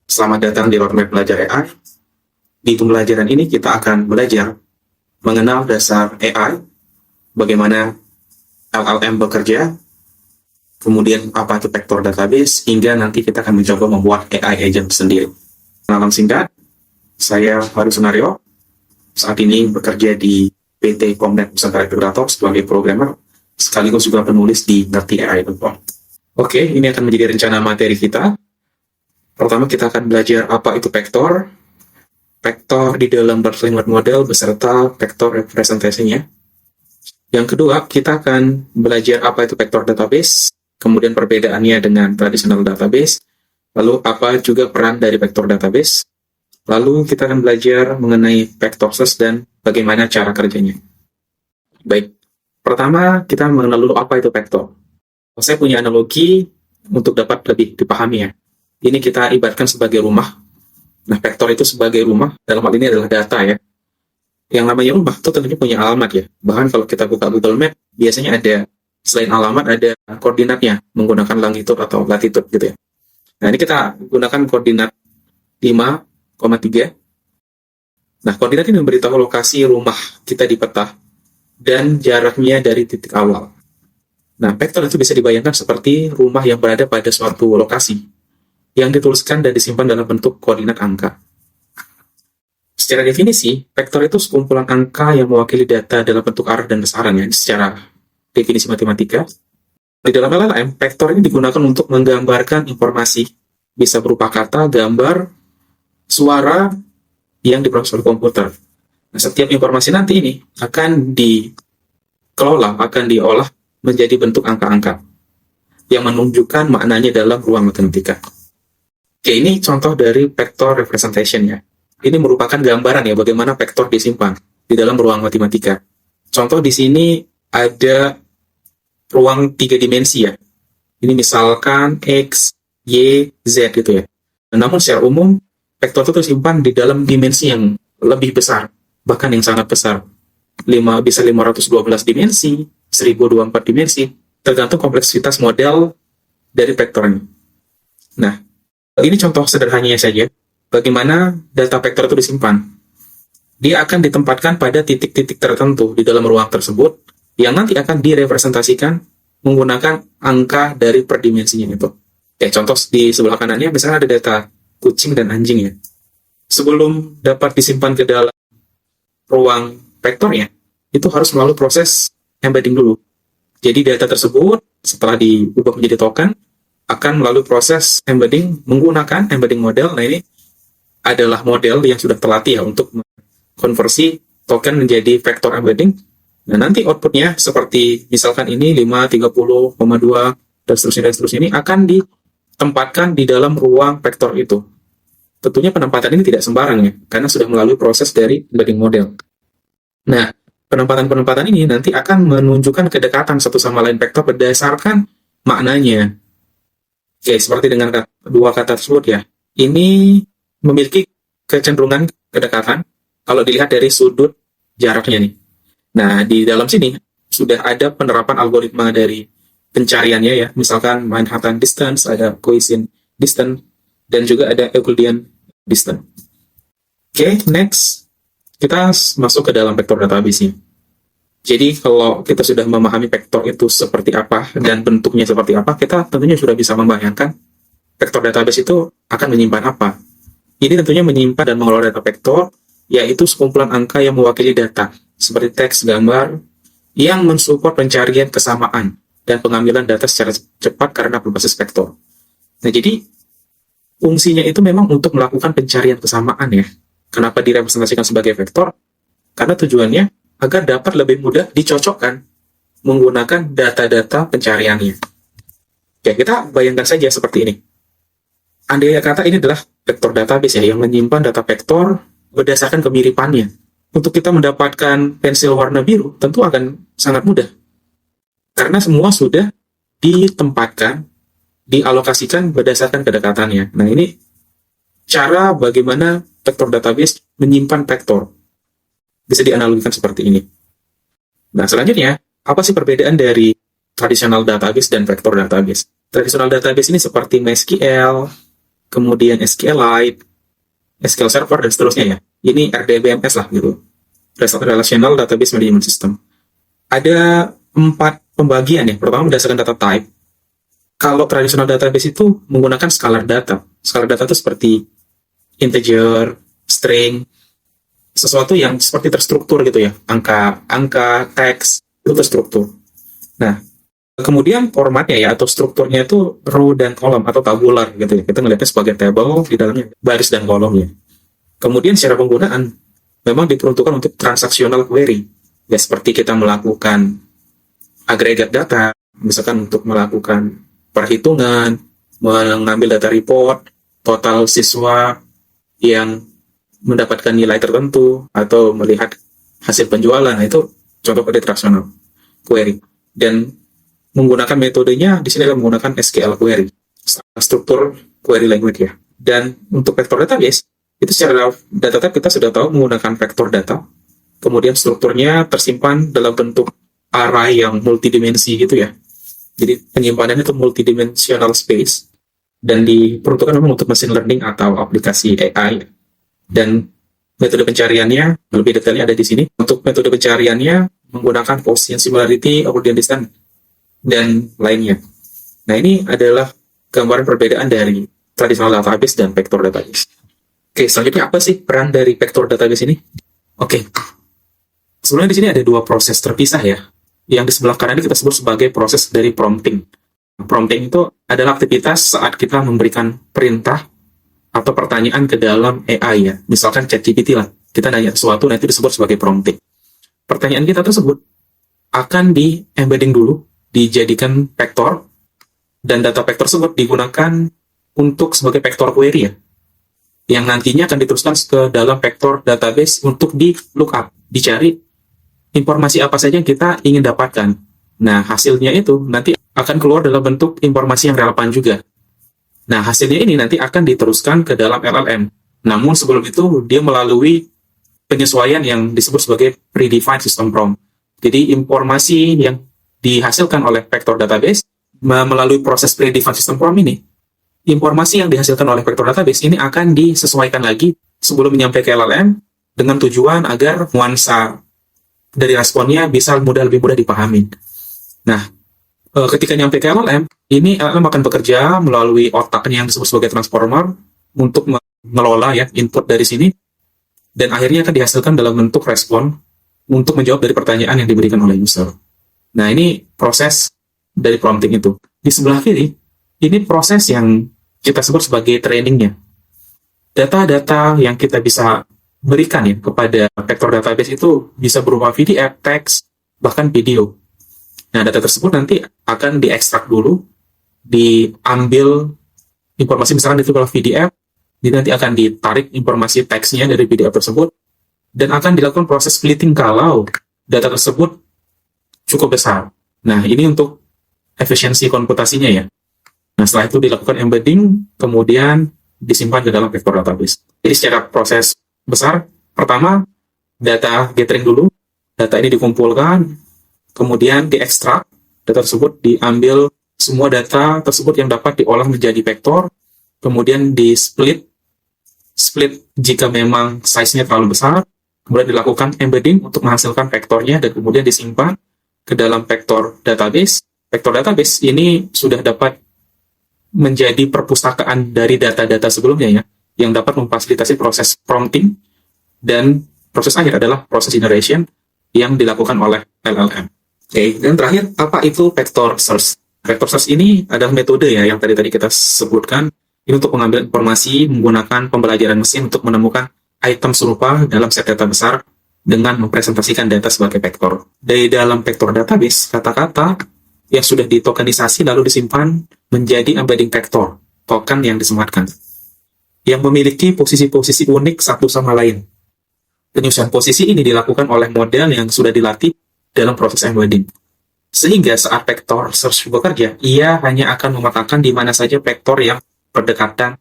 Selamat datang di Roadmap Belajar AI. Di pembelajaran ini kita akan belajar mengenal dasar AI, bagaimana LLM bekerja, kemudian apa itu vector database, hingga nanti kita akan mencoba membuat AI agent sendiri. Kenalan singkat, saya Farid Sunario, saat ini bekerja di PT Komnet Nusantara Integrator sebagai programmer, sekaligus juga penulis di ngertiai.com. Oke, ini akan menjadi rencana materi kita. Pertama, kita akan belajar apa itu vektor, vektor di dalam large language model beserta vektor representasinya. Yang kedua, kita akan belajar apa itu vektor database, kemudian perbedaannya dengan traditional database, lalu apa juga peran dari vektor database, lalu kita akan belajar mengenai vector search dan bagaimana cara kerjanya. Baik, pertama kita mengenal dulu apa itu vektor. Saya punya analogi untuk dapat lebih dipahami ya. Ini kita ibaratkan sebagai rumah. Nah, vektor itu sebagai rumah, dalam hal ini adalah data ya. Yang namanya rumah itu tentunya punya alamat ya. Bahkan kalau kita buka Google Map, biasanya ada, selain alamat, ada koordinatnya, menggunakan longitude atau latitude gitu ya. Nah, ini kita gunakan koordinat 5,3. Nah, koordinat ini memberitahu lokasi rumah kita di peta dan jaraknya dari titik awal. Nah, vektor itu bisa dibayangkan seperti rumah yang berada pada suatu lokasi yang dituliskan dan disimpan dalam bentuk koordinat angka. Secara definisi, vektor itu sekumpulan angka yang mewakili data dalam bentuk arah dan besaran ya, secara definisi matematika. Di dalam LLM, vektor ini digunakan untuk menggambarkan informasi, bisa berupa kata, gambar, suara yang diproses oleh komputer. Nah, setiap informasi nanti ini akan dikelola, akan diolah menjadi bentuk angka-angka yang menunjukkan maknanya dalam ruang matematika. Oke, ini contoh dari vector representation ya. Ini merupakan gambaran ya bagaimana vektor disimpan di dalam ruang matematika. Contoh di sini ada ruang 3 dimensi ya. Ini misalkan X, Y, Z gitu ya. Namun secara umum, vektor itu tersimpan di dalam dimensi yang lebih besar, bahkan yang sangat besar. Bisa 512 dimensi, 1024 dimensi, tergantung kompleksitas model dari vektornya. Nah, ini contoh sederhananya saja, bagaimana data vektor itu disimpan. Dia akan ditempatkan pada titik-titik tertentu di dalam ruang tersebut, yang nanti akan direpresentasikan menggunakan angka dari per dimensinya itu. Oke, contoh di sebelah kanannya, misalnya ada data kucing dan anjing ya. Sebelum dapat disimpan ke dalam ruang vektornya, itu harus melalui proses embedding dulu. Jadi data tersebut, setelah diubah menjadi token, akan melalui proses embedding menggunakan embedding model. Nah, ini adalah model yang sudah terlatih ya untuk konversi token menjadi vektor embedding. Nah, nanti outputnya seperti misalkan ini 5, 30,2 dan seterusnya ini akan ditempatkan di dalam ruang vektor itu. Tentunya penempatan ini tidak sembarang ya, karena sudah melalui proses dari embedding model. Nah, penempatan-penempatan ini nanti akan menunjukkan kedekatan satu sama lain vektor berdasarkan maknanya. Oke, seperti dengan dua kata tersebut ya. Ini memiliki kecenderungan kedekatan kalau dilihat dari sudut jaraknya nih. Nah, di dalam sini sudah ada penerapan algoritma dari pencariannya ya. Misalkan Manhattan Distance, ada Gaussian Distance, dan juga ada Euclidean Distance. Oke, next. Kita masuk ke dalam vektor database-nya. Jadi kalau kita sudah memahami vektor itu seperti apa dan bentuknya seperti apa, kita tentunya sudah bisa membayangkan vektor database itu akan menyimpan apa. Ini tentunya menyimpan dan mengelola data vektor, yaitu sekumpulan angka yang mewakili data, seperti teks, gambar, yang mensupport pencarian kesamaan dan pengambilan data secara cepat karena berbasis vektor. Nah, jadi fungsinya itu memang untuk melakukan pencarian kesamaan ya. Kenapa direpresentasikan sebagai vektor? Karena tujuannya agar dapat lebih mudah dicocokkan menggunakan data-data pencariannya. Oke, kita bayangkan saja seperti ini. Andai kata ini adalah vektor database ya, yang menyimpan data vektor berdasarkan kemiripannya. Untuk kita mendapatkan pensil warna biru, tentu akan sangat mudah. Karena semua sudah ditempatkan, dialokasikan berdasarkan kedekatannya. Nah, ini cara bagaimana vektor database menyimpan vektor. Bisa dianalogikan seperti ini. Nah, selanjutnya, apa sih perbedaan dari traditional database dan vector database? Traditional database ini seperti MySQL, kemudian SQLite, SQL Server, dan seterusnya ya. Ini RDBMS lah gitu. Relational Database Management System. Ada 4 pembagian ya. Pertama berdasarkan data type. Kalau tradisional database itu menggunakan scalar data. Scalar data itu seperti integer, string, sesuatu yang seperti terstruktur gitu ya. Angka, teks, itu terstruktur. Nah, kemudian formatnya ya, atau strukturnya itu row dan kolom atau tabular gitu ya. Kita ngelihatnya sebagai table, di dalamnya baris dan kolomnya. Kemudian secara penggunaan memang diperuntukkan untuk transaksional query. Ya, seperti kita melakukan agregat data, misalkan untuk melakukan perhitungan, mengambil data report, total siswa yang mendapatkan nilai tertentu, atau melihat hasil penjualan. Nah, itu contoh pada transaksional query. Dan menggunakan metodenya di sini adalah menggunakan SQL query, struktur query language ya. Dan untuk vector database, itu secara data type kita sudah tahu menggunakan vector data. Kemudian strukturnya tersimpan dalam bentuk array yang multidimensi gitu ya. Jadi penyimpanannya itu multidimensional space, dan diperuntukkan memang untuk machine learning atau aplikasi AI. Dan metode pencariannya lebih detailnya ada di sini. Untuk metode pencariannya menggunakan Gaussian similarity, Euclidean distance, dan lainnya. Nah, ini adalah gambaran perbedaan dari traditional database dan vector database. Oke, selanjutnya apa sih peran dari vector database ini? Oke, sebenarnya di sini ada 2 proses terpisah ya. Yang di sebelah kanan ini kita sebut sebagai proses dari prompting. Prompting itu adalah aktivitas saat kita memberikan perintah atau pertanyaan ke dalam AI ya. Misalkan ChatGPT lah. Kita nanya sesuatu, nanti disebut sebagai prompting. Pertanyaan kita tersebut akan di-embedding dulu, dijadikan vektor, dan data vektor tersebut digunakan untuk sebagai vektor query ya. Yang nantinya akan diteruskan ke dalam vektor database untuk di-lookup, dicari informasi apa saja yang kita ingin dapatkan. Nah, hasilnya itu nanti akan keluar dalam bentuk informasi yang relevan juga. Nah, hasilnya ini nanti akan diteruskan ke dalam LLM. Namun sebelum itu, dia melalui penyesuaian yang disebut sebagai predefined system prompt. Jadi, informasi yang dihasilkan oleh vector database melalui proses predefined system prompt ini, informasi yang dihasilkan oleh vector database ini akan disesuaikan lagi sebelum menyampai ke LLM dengan tujuan agar nuansa dari responnya bisa lebih mudah dipahami. Nah, ketika nyampe ke LLM, ini LLM akan bekerja melalui otaknya yang disebut sebagai transformer untuk mengelola ya input dari sini, dan akhirnya akan dihasilkan dalam bentuk respon untuk menjawab dari pertanyaan yang diberikan oleh user. Nah, ini proses dari prompting itu. Di sebelah kiri, ini proses yang kita sebut sebagai trainingnya. Data-data yang kita bisa berikan ya kepada vector database itu bisa berupa PDF, teks, bahkan video. Nah, data tersebut nanti akan diekstrak dulu, diambil informasi, misalkan itu kalau PDF, nanti akan ditarik informasi teksnya dari PDF tersebut, dan akan dilakukan proses splitting kalau data tersebut cukup besar. Nah, ini untuk efisiensi komputasinya ya. Nah, setelah itu dilakukan embedding, kemudian disimpan ke dalam vector database. Jadi secara proses besar, pertama data gathering dulu, data ini dikumpulkan, kemudian diekstrak, data tersebut diambil, semua data tersebut yang dapat diolah menjadi vektor, kemudian split jika memang size-nya terlalu besar, kemudian dilakukan embedding untuk menghasilkan vektornya, dan kemudian disimpan ke dalam vector database. Vector database ini sudah dapat menjadi perpustakaan dari data-data sebelumnya ya, yang dapat memfasilitasi proses prompting, dan proses akhir adalah proses generation yang dilakukan oleh LLM. Oke, dan terakhir, apa itu vector search? Vector search ini adalah metode ya yang tadi kita sebutkan. Ini untuk mengambil informasi menggunakan pembelajaran mesin untuk menemukan item serupa dalam set data besar dengan mempresentasikan data sebagai vektor. Dari dalam vector database, kata-kata yang sudah ditokenisasi lalu disimpan menjadi embedding vector, token yang disematkan, yang memiliki posisi-posisi unik satu sama lain. Penyusunan posisi ini dilakukan oleh model yang sudah dilatih dalam proses embedding. Sehingga saat vector search bekerja, ia hanya akan memetakan di mana saja vektor yang berdekatan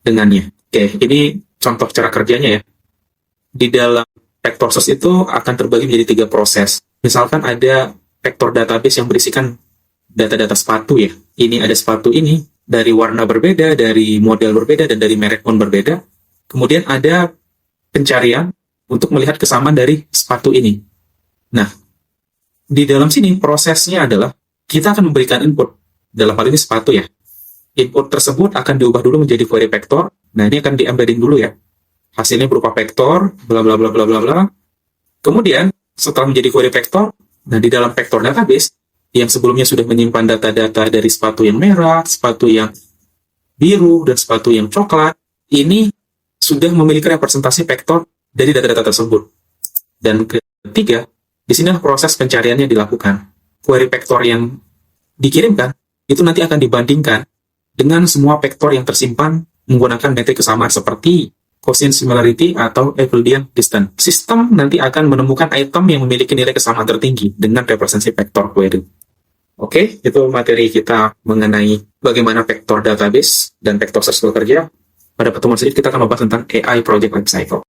dengannya. Oke, ini contoh cara kerjanya ya. Di dalam vector search itu akan terbagi menjadi 3 proses. Misalkan ada vector database yang berisikan data-data sepatu ya. Ini ada sepatu ini, dari warna berbeda, dari model berbeda, dan dari merek pun berbeda. Kemudian ada pencarian untuk melihat kesamaan dari sepatu ini. Nah, di dalam sini prosesnya adalah kita akan memberikan input, dalam hal ini sepatu ya. Input tersebut akan diubah dulu menjadi query vector. Nah, ini akan di-embedding dulu ya. Hasilnya berupa vektor, bla bla bla bla bla bla. Kemudian, setelah menjadi query vector, nah di dalam vector database, yang sebelumnya sudah menyimpan data-data dari sepatu yang merah, sepatu yang biru, dan sepatu yang coklat, ini sudah memiliki representasi vektor dari data-data tersebut. Dan ketiga, di sini proses pencariannya dilakukan. Query vector yang dikirimkan, itu nanti akan dibandingkan dengan semua vektor yang tersimpan menggunakan metrik kesamaan seperti quotient similarity atau Euclidean distance. Sistem nanti akan menemukan item yang memiliki nilai kesamaan tertinggi dengan representasi vektor query. Oke, itu materi kita mengenai bagaimana vektor database dan vektor search bekerja. Pada pertemuan selanjutnya kita akan membahas tentang AI Project Lifecycle.